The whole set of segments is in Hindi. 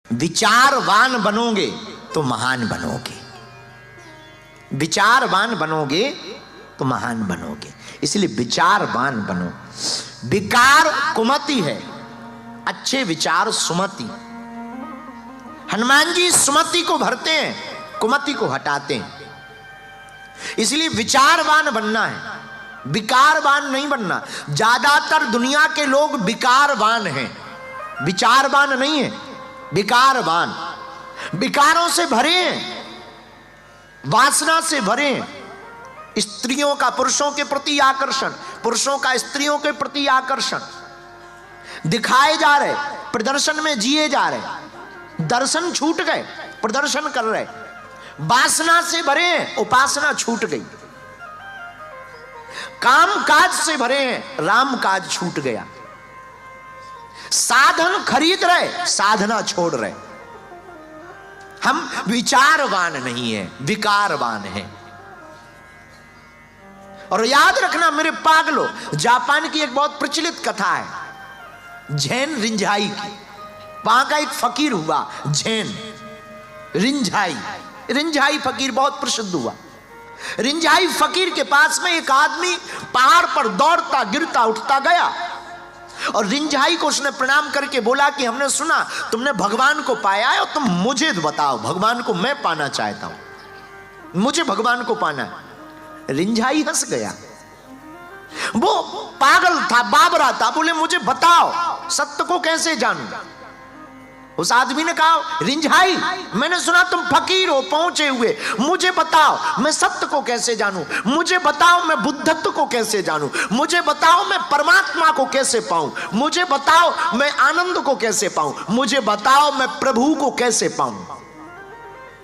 विचारवान बनोगे तो महान बनोगे, विचारवान बनोगे तो महान बनोगे। इसलिए विचारवान बनो। विकार कुमति है, अच्छे विचार सुमति। हनुमान जी सुमति को भरते हैं, कुमति को हटाते हैं। इसलिए विचारवान बनना है, विकारवान नहीं बनना। ज्यादातर दुनिया के लोग विकारवान हैं, विचारवान नहीं है, विकारवान। विकारों से भरे हैं, वासना से भरे हैं। स्त्रियों का पुरुषों के प्रति आकर्षण, पुरुषों का स्त्रियों के प्रति आकर्षण, दिखाए जा रहे, प्रदर्शन में जिए जा रहे। दर्शन छूट गए, प्रदर्शन कर रहे। वासना से भरे हैं, उपासना छूट गई। काम काज से भरे हैं, राम काज छूट गया। साधन खरीद रहे, साधना छोड़ रहे। हम विचारवान नहीं है, विकारवान है। और याद रखना मेरे पागलों, जापान की एक बहुत प्रचलित कथा है झेन रिंझाई की। वहां का एक फकीर हुआ झेन रिंझाई। रिंझाई फकीर बहुत प्रसिद्ध हुआ। रिंझाई फकीर के पास में एक आदमी पहाड़ पर दौड़ता गिरता उठता गया और रिंझाई को उसने प्रणाम करके बोला कि हमने सुना तुमने भगवान को पाया है और तुम मुझे बताओ, भगवान को मैं पाना चाहता हूं, मुझे भगवान को पाना है। रिंझाई हंस गया, वो पागल था, बाबरा था, बोले मुझे बताओ सत्य को कैसे जानूं। उस आदमी ने कहा रिंझाई मैंने सुना तुम फकीर हो पहुंचे हुए, मुझे बताओ मैं सत्य को कैसे जानूं, मुझे बताओ मैं बुद्धत्व को कैसे जानूं, मुझे बताओ मैं परमात्मा को कैसे पाऊं, मुझे बताओ मैं आनंद को कैसे पाऊं, मुझे बताओ मैं प्रभु को कैसे पाऊं।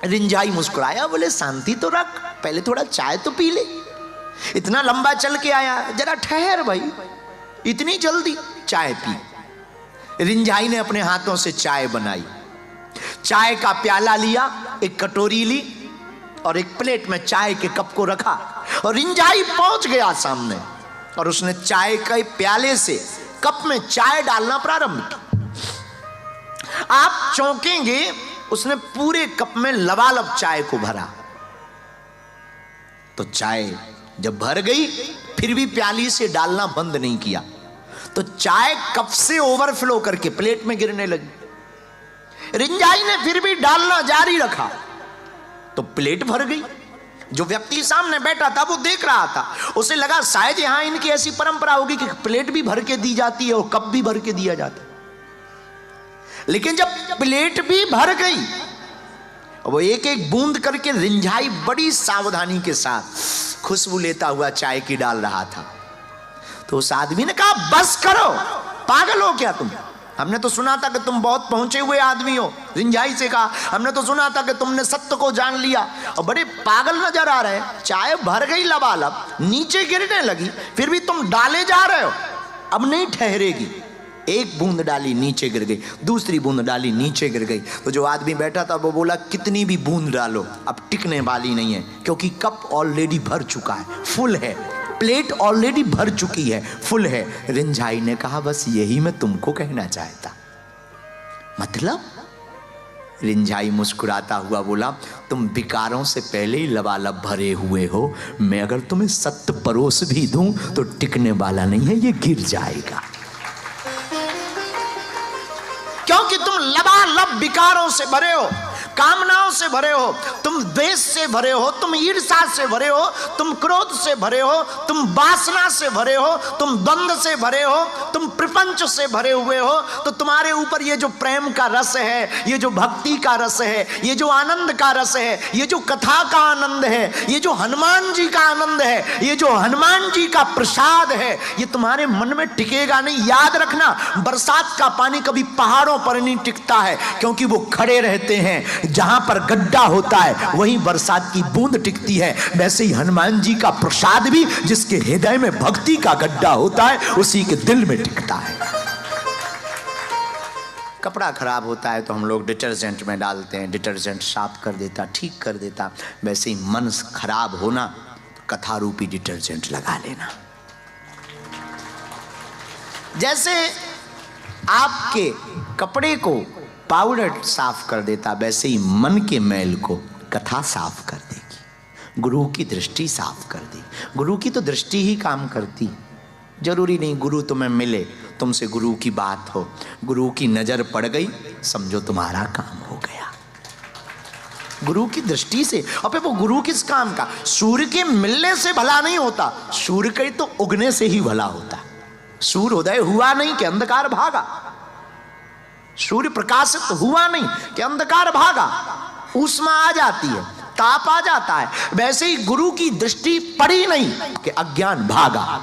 रिंझाई मुस्कुराया, बोले शांति तो रख, पहले थोड़ा चाय तो पी ले, इतना लंबा चल के आया, जरा ठहर भाई, इतनी जल्दी चाय पी। रिंझाई ने अपने हाथों से चाय बनाई, चाय का प्याला लिया, एक कटोरी ली और एक प्लेट में चाय के कप को रखा और रिंझाई पहुंच गया सामने और उसने चाय के प्याले से कप में चाय डालना प्रारंभ किया। आप चौंकेंगे, उसने पूरे कप में लबालब चाय को भरा। तो चाय जब भर गई फिर भी प्याली से डालना बंद नहीं किया, तो चाय कप से ओवरफ्लो करके प्लेट में गिरने लगी। रिंझाई ने फिर भी डालना जारी रखा तो प्लेट भर गई। जो व्यक्ति सामने बैठा था वो देख रहा था, उसे लगा शायद यहां इनकी ऐसी परंपरा होगी कि प्लेट भी भर के दी जाती है और कप भी भर के दिया जाता है। लेकिन जब प्लेट भी भर गई, वो एक एक बूंद करके रिंझाई बड़ी सावधानी के साथ खुशबू लेता हुआ चाय की डाल रहा था। तो उस आदमी ने कहा बस करो, पागल हो क्या तुम, हमने तो सुना था कि तुम बहुत पहुंचे हुए आदमी हो। रिंझाई से कहा हमने तो सुना था कि तुमने सत्य को जान लिया और बड़े पागल नजर आ रहे हैं। चाय भर गई लबालब, नीचे गिरने लगी, फिर भी तुम डाले जा रहे हो, अब नहीं ठहरेगी। एक बूंद डाली नीचे गिर गई, दूसरी बूंद डाली नीचे गिर गई। तो जो आदमी बैठा था वो बोला कितनी भी बूंद डालो अब टिकने वाली नहीं है, क्योंकि कप ऑलरेडी भर चुका है, फुल है, प्लेट ऑलरेडी भर चुकी है, फुल है। रिंझाई ने कहा बस यही मैं तुमको कहना चाहता। मतलब? रिंझाई मुस्कुराता हुआ बोला तुम विकारों से पहले ही लबालब भरे हुए हो, मैं अगर तुम्हें सत्य परोस भी दूं तो टिकने वाला नहीं है, ये गिर जाएगा, क्योंकि तुम लबालब विकारों से भरे हो, कामनाओं से भरे हो, तुम द्वेष से भरे हो, तुम ईर्ष्या से भरे हो, तुम क्रोध से भरे हो, तुम वासना से भरे हो, तुम द्वंद्व से भरे हो, तुम प्रपंच से भरे हुए हो। तो तुम्हारे ऊपर ये जो प्रेम का रस है, ये जो भक्ति का रस है, ये जो आनंद का रस है, ये जो कथा का आनंद है, ये जो हनुमान जी का आनंद है, ये जो हनुमान जी का प्रसाद है, ये तुम्हारे मन में टिकेगा नहीं। याद रखना, बरसात का पानी कभी पहाड़ों पर नहीं टिकता है, क्योंकि वो खड़े रहते हैं। जहां पर गड्ढा होता है वहीं बरसात की बूंद टिकती है। वैसे ही हनुमान जी का प्रसाद भी जिसके हृदय में भक्ति का गड्ढा होता है उसी के दिल में टिकता है। कपड़ा खराब होता है तो हम लोग डिटर्जेंट में डालते हैं, डिटर्जेंट साफ कर देता, ठीक कर देता। वैसे ही मन खराब होना तो कथा रूपी डिटर्जेंट लगा लेना। जैसे आपके कपड़े को पाउडर साफ कर देता, वैसे ही मन के मैल को कथा साफ कर देगी। गुरु की दृष्टि साफ कर दी। गुरु की तो दृष्टि ही काम करती। जरूरी नहीं गुरु तुम्हें मिले, तुमसे गुरु की बात हो, गुरु की नजर पड़ गई, समझो तुम्हारा काम हो गया। गुरु की दृष्टि से। और फिर वो गुरु किस काम का? सूर्य के मिलने से भला नहीं होता, सूर्य के तो उगने से ही भला होता। सूर्य उदय हुआ नहीं कि अंधकार भागा, सूर्य प्रकाशित हुआ नहीं कि अंधकार भागा, ऊष्मा आ जाती है, ताप आ जाता है। वैसे ही गुरु की दृष्टि पड़ी नहीं कि अज्ञान भागा।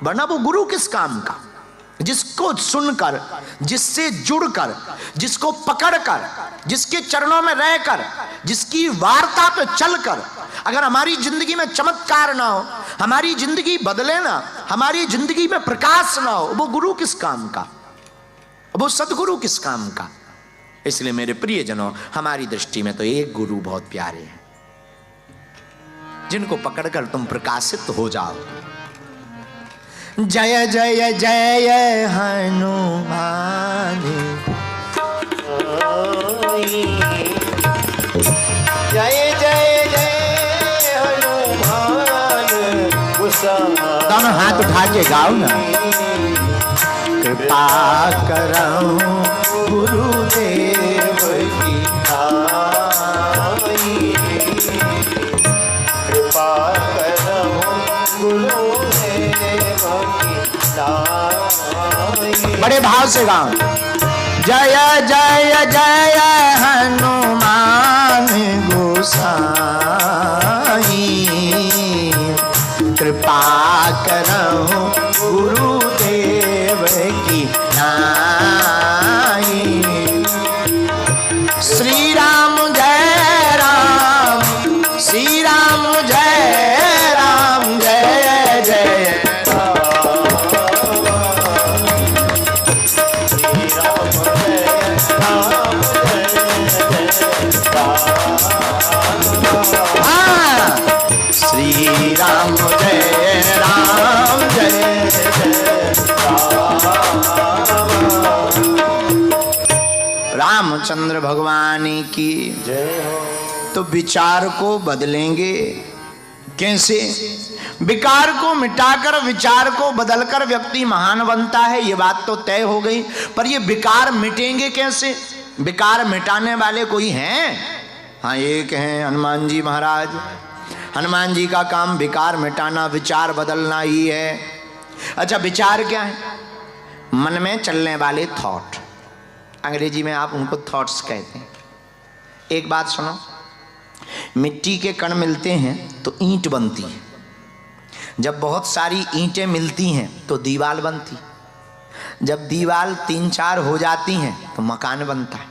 वरना वो गुरु किस काम का? जिसको सुनकर, जिससे जुड़कर, जिसको पकड़कर, जिसके चरणों में रहकर, जिसकी वार्ता पे चलकर अगर हमारी जिंदगी में चमत्कार ना हो, हमारी जिंदगी बदले ना, हमारी जिंदगी में प्रकाश ना हो, वो गुरु किस काम का? वो सदगुरु किस काम का? इसलिए मेरे प्रियजनों, हमारी दृष्टि में तो एक गुरु बहुत प्यारे हैं, जिनको पकड़कर तुम प्रकाशित हो जाओ। जय जय जय हनुमान, जय जय जय हनुमान। दोनों हाथ उठा के गाओ ना। कृपा करऊं गुरुदेव की नाई, कृपा करऊं गुरुदेव की नाई। बड़े भाव से गाओ। जय जय जय हनुमान गोसाई, कृपा करऊं गुरुदेव की नाई। श्री राम जय राम, श्री राम जय राम, जय जय श्री राम जय राम, जय जय रामचंद्र भगवान की जय हो। तो विचार को बदलेंगे कैसे? विकार को मिटाकर विचार को बदलकर व्यक्ति महान बनता है, ये बात तो तय हो गई। पर ये विकार मिटेंगे कैसे? विकार मिटाने वाले कोई हैं? हाँ, एक हैं हनुमान जी महाराज। हनुमान जी का काम विकार मिटाना, विचार बदलना ही है। अच्छा, विचार क्या है? मन में चलने वाले थॉट, अंग्रेजी में आप उनको थॉट्स कहते हैं। एक बात सुनो, मिट्टी के कण मिलते हैं तो ईंट बनती है। जब बहुत सारी ईंटें मिलती हैं तो दीवार बनती। जब दीवार 3-4 हो जाती हैं तो मकान बनता है।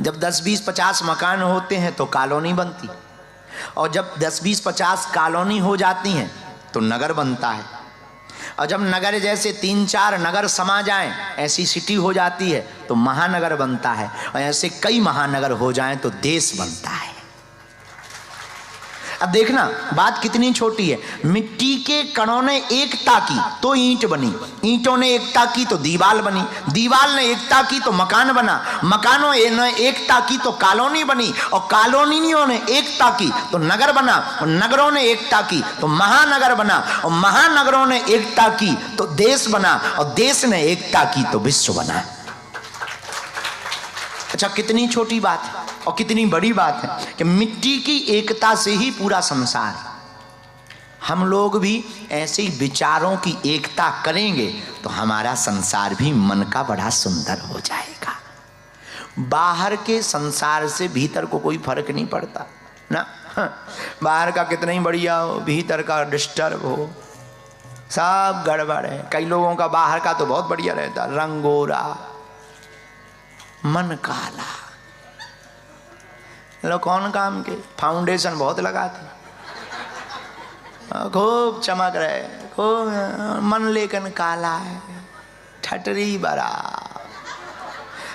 जब 10, 20, 50 मकान होते हैं तो कॉलोनी बनती। और जब 10, 20, 50 कॉलोनी हो जाती हैं तो नगर बनता है। और जब नगर जैसे 3-4 नगर समा जाएं, ऐसी सिटी हो जाती है तो महानगर बनता है। और ऐसे कई महानगर हो जाएं तो देश बनता है। अब देखना बात कितनी छोटी है। मिट्टी के कणों ने एकता की तो ईंट बनी, ईंटों ने एकता की तो दीवार बनी, दीवार ने एकता की तो मकान बना, मकानों ने एकता की तो कॉलोनी बनी, और कॉलोनियों ने एकता की तो नगर बना, और नगरों ने एकता की तो महानगर बना, और महानगरों ने एकता की तो देश बना, और देश ने एकता की तो विश्व बना। अच्छा, कितनी छोटी बात है और कितनी बड़ी बात है कि मिट्टी की एकता से ही पूरा संसार। हम लोग भी ऐसे ही विचारों की एकता करेंगे तो हमारा संसार भी मन का बड़ा सुंदर हो जाएगा। बाहर के संसार से भीतर को कोई फर्क नहीं पड़ता ना। बाहर का कितना ही बढ़िया हो, भीतर का डिस्टर्ब हो, सब गड़बड़ है। कई लोगों का बाहर का तो बहुत बढ़िया रहता, रंग गोरा मन काला। लोग कौन काम के फाउंडेशन बहुत लगाते, खूब चमक रहे, खूब मन लेकिन काला है, ठटरी बड़ा।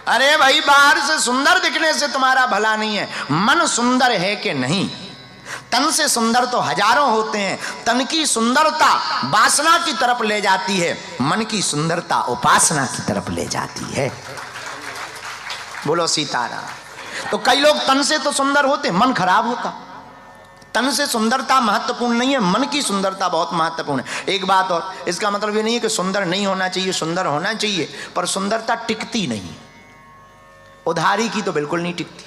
अरे भाई, बाहर से सुंदर दिखने से तुम्हारा भला नहीं है, मन सुंदर है कि नहीं। तन से सुंदर तो हजारों होते हैं। तन की सुंदरता वासना की तरफ ले जाती है, मन की सुंदरता उपासना की तरफ ले जाती है। बोलो सीताराम। तो कई लोग तन से तो सुंदर होते, मन खराब होता। तन से सुंदरता महत्वपूर्ण नहीं है, मन की सुंदरता बहुत महत्वपूर्ण है। एक बात और, इसका मतलब ये नहीं है कि सुंदर नहीं होना चाहिए, सुंदर होना चाहिए, पर सुंदरता टिकती नहीं। उधारी की तो बिल्कुल नहीं टिकती।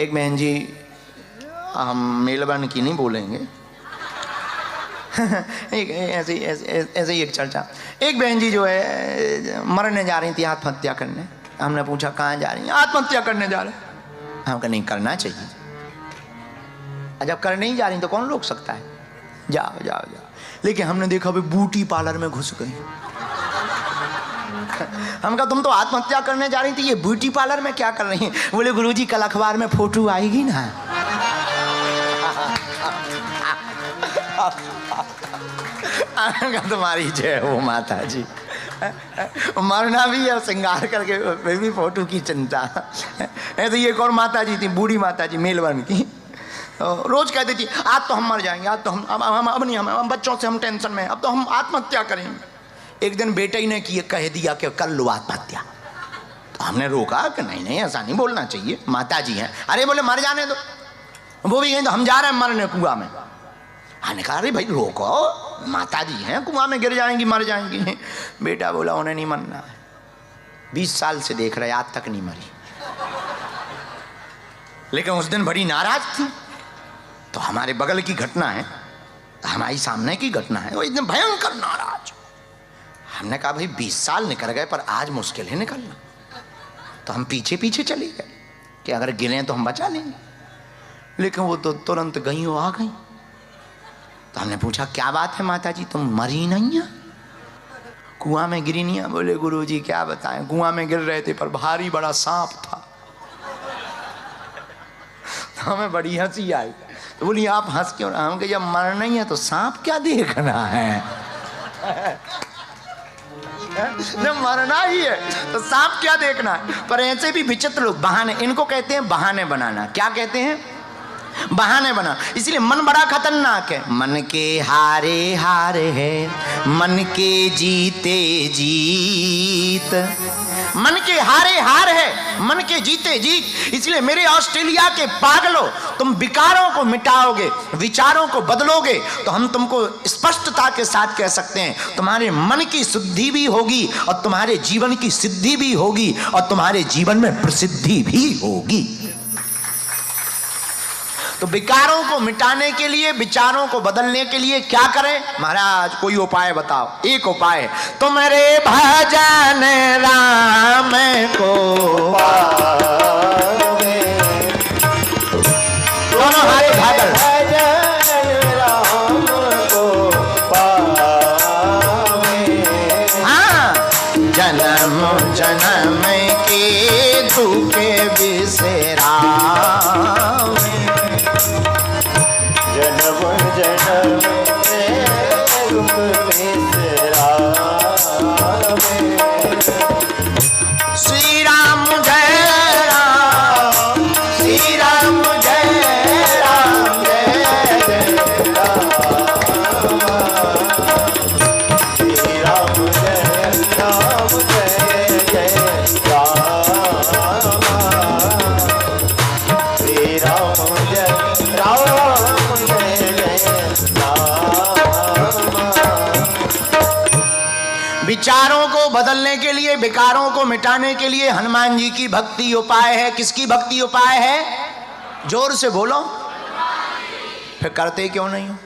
एक बहन जी, हम मेलबर्न की नहीं बोलेंगे एक ऐसे ही एक चर्चा, एक बहन जी जो है मरने जा रही थी, आत्महत्या करने। हमने पूछा कहाँ जा रही हैं? आत्महत्या करने जा रहे हैं। हम कहा नहीं करना चाहिए, जब कर नहीं जा रही तो कौन रोक सकता है, जाओ जाओ जाओ। लेकिन हमने देखा भाई ब्यूटी पार्लर में घुस गई। हम कहा तुम तो आत्महत्या करने जा रही थी, ये ब्यूटी पार्लर में क्या कर रही हैं? बोले गुरुजी कल अखबार में फोटो आएगी ना। तुम्हारी जय हो माता जी, मरना भी है श्रृंगार करके, फिर भी फोटो की चिंता। ऐसे ही एक और माता जी थी, बूढ़ी माता जी मेलबर्न की, रोज कहती थी आज तो हम मर जाएंगे, आज तो हम अब नहीं, हम बच्चों से हम टेंशन में, अब तो हम आत्महत्या करेंगे। एक दिन बेटे ही ने कह दिया कि कर लो आत्महत्या। तो हमने रोका कि नहीं नहीं ऐसा नहीं बोलना चाहिए, माता जी हैं। अरे बोले मर जाने दो, वो भी कहें तो हम जा रहे हैं मरने कुआं में। हमने कहा अरे भाई रोको, माता जी हैं, कुआं में गिर जाएंगी मर जाएंगी। बेटा बोला उन्हें नहीं मरना है, 20 साल से देख रहे आज तक नहीं मरी। लेकिन उस दिन बड़ी नाराज थी। तो हमारे बगल की घटना है, हमारी सामने की घटना है, वो एकदम भयंकर नाराज। हमने कहा भाई 20 साल निकल गए पर आज मुश्किल है निकलना। तो हम पीछे पीछे चले गए कि अगर गिरे तो हम बचा लेंगे। लेकिन वो तो तुरंत गई, वो आ गई। तो हमने पूछा क्या बात है माता जी, तुम मरी नहीं है, कुआं में गिरी नहीं है? बोले गुरुजी क्या बताएं, कुआं में गिर रहे थे पर भारी बड़ा सांप था। तो हमें बड़ी हंसी आई। तो बोली आप हंस क्यों रहे? हम कहे जब मरना ही है तो सांप क्या देखना है। जब मरना ही है तो सांप क्या देखना है। पर ऐसे भी विचित्र लोग बहाने, इनको कहते हैं बहाने बनाना। क्या कहते हैं? बहाने बना। इसलिए मन बड़ा खतरनाक है। मन के हारे हार है, मन के जीते जीत। मन के हारे हार है, मन के जीते जीत। इसलिए मेरे ऑस्ट्रेलिया के पागलों, तुम विकारों को मिटाओगे, विचारों को बदलोगे तो हम तुमको स्पष्टता के साथ कह सकते हैं तुम्हारे मन की शुद्धि भी होगी और तुम्हारे जीवन की सिद्धि भी होगी और तुम्हारे जीवन में प्रसिद्धि भी होगी। तो विकारों को मिटाने के लिए, विचारों को बदलने के लिए क्या करें? महाराज कोई उपाय बताओ। एक उपाय, तुम्हारे भजन राम को पावे। दोनों हाथ उठाकर भजन राम को पावे। हाँ, जन्म जन्म के दुख बिसरावे। जन्म जन्म के दुख बिसरावे। श्री राम जय राम, श्री राम जय राम, जय जय राम। श्री राम जय राम, जय जय राम। श्री राम जय राम। विचारों को बदलने के लिए, विकारों को मिटाने के लिए हनुमान जी की भक्ति उपाय है। किसकी भक्ति उपाय है? जोर से बोलो। फिर करते क्यों नहीं हो?